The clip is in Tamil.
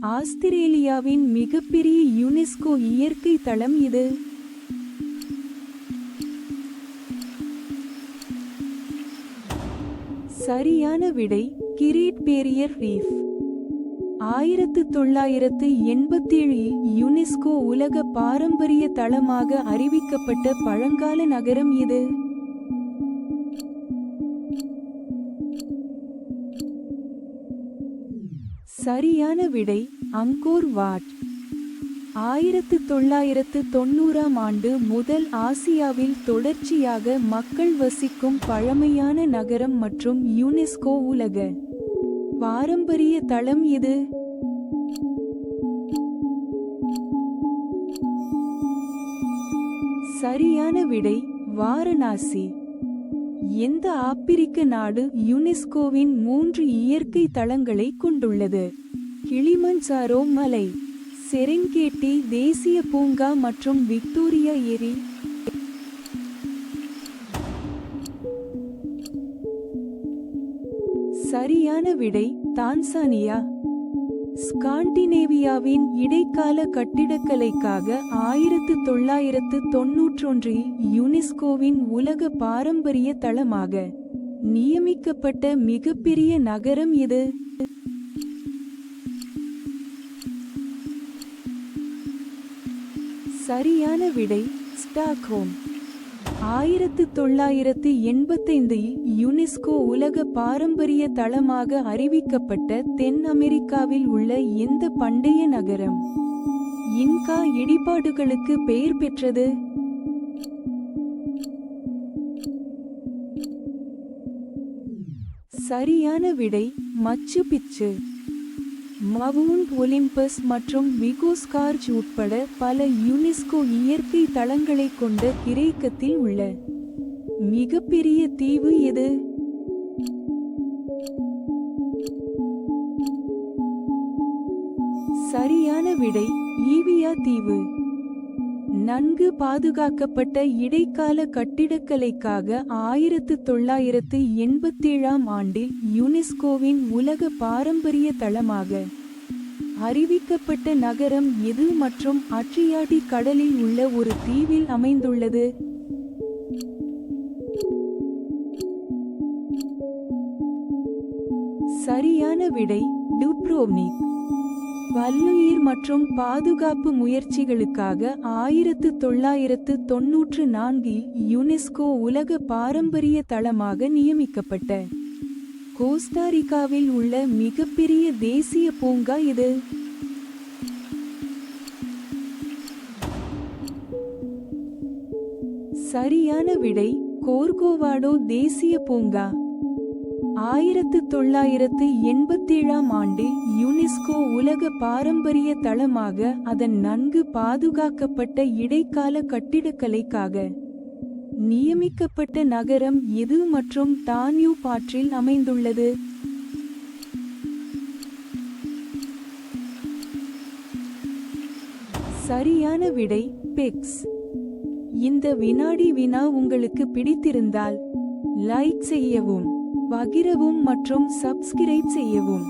ஆஸ்திரேலியாவின் மிகப்பெரிய யுனெஸ்கோ இயற்கை தளம் இது. சரியான விடை கிரேட் பேரியர் ரீஃப். 1987 யுனெஸ்கோ உலக பாரம்பரிய தளமாக அறிவிக்கப்பட்ட பழங்கால நகரம் இது. சரியான விடை அங்கோர் வாட். 1990ஆம் ஆண்டு முதல் ஆசியாவில் தொடர்ச்சியாக மக்கள் வசிக்கும் பழமையான நகரம் மற்றும் யுனெஸ்கோ உலக பாரம்பரிய தளம் இது. சரியான விடை வாரணாசி. எந்த ஆப்பிரிக்க நாடு யுனெஸ்கோவின் 3 இயற்கை தளங்களை கொண்டுள்ளது? கிளிமஞ்சாரோ மலை, செரெங்கேட்டி தேசிய பூங்கா மற்றும் விக்டோரியா ஏரி. சரியான விடை தான்சானியா. ஸ்காண்டினேவியாவின் இடைக்கால கட்டிடக்கலைக்காக 1991 யுனெஸ்கோவின் உலக பாரம்பரிய தளமாக நியமிக்கப்பட்ட மிகப்பெரிய நகரம் இது. சரியான விடை ஸ்டாக்ஹோம். 1985 யுனெஸ்கோ உலக பாரம்பரிய தளமாக அறிவிக்கப்பட்ட தென் அமெரிக்காவில் உள்ள எந்த பண்டைய நகரம் இன்கா இடிபாடுகளுக்கு பெயர் பெற்றது? சரியான விடை மச்சு பிச்சு. மவுண்ட் ஒலிம்பஸ் மற்றும் விகோஸ்கார்ஜ் உட்பட பல யுனெஸ்கோ இயற்கை தளங்களை கொண்ட கிரேக்கத்தில் உள்ள மிகப்பெரிய தீவு எது? சரியான விடை ஈவியா தீவு. நன்கு பாதுகாக்கப்பட்ட இடைக்கால கட்டிடக்கலைக்காக 1987ஆம் ஆண்டில் யுனெஸ்கோவின் உலக பாரம்பரிய தளமாக அறிவிக்கப்பட்ட நகரம் எது மற்றும் அட்ரியாட்டிக் கடலில் உள்ள ஒரு தீவில் அமைந்துள்ளது? சரியான விடை டுப்ரோவ்னிக். பல்லுயிர் மற்றும் பாதுகாப்பு முயற்சிகளுக்காக 1994 யுனெஸ்கோ உலக பாரம்பரிய தளமாக நியமிக்கப்பட்ட கோஸ்டாரிக்காவில் உள்ள மிகப்பெரிய தேசிய பூங்கா இது. சரியான விடை கோர்கோவாடோ தேசிய பூங்கா. 1987ஆம் ஆண்டில் யுனெஸ்கோ உலக பாரம்பரிய தளமாக அதன் நன்கு பாதுகாக்கப்பட்ட இடைக்கால கட்டிடக்கலைக்காக நியமிக்கப்பட்ட நகரம் எது மற்றும் டான்யூப் ஆற்றில் அமைந்துள்ளது? சரியான விடை பெக்ஸ். இந்த வினாடி வினா உங்களுக்கு பிடித்திருந்தால் லைக் செய்யவும், பகிரவும் மற்றும் சப்ஸ்கிரைப் செய்யவும்.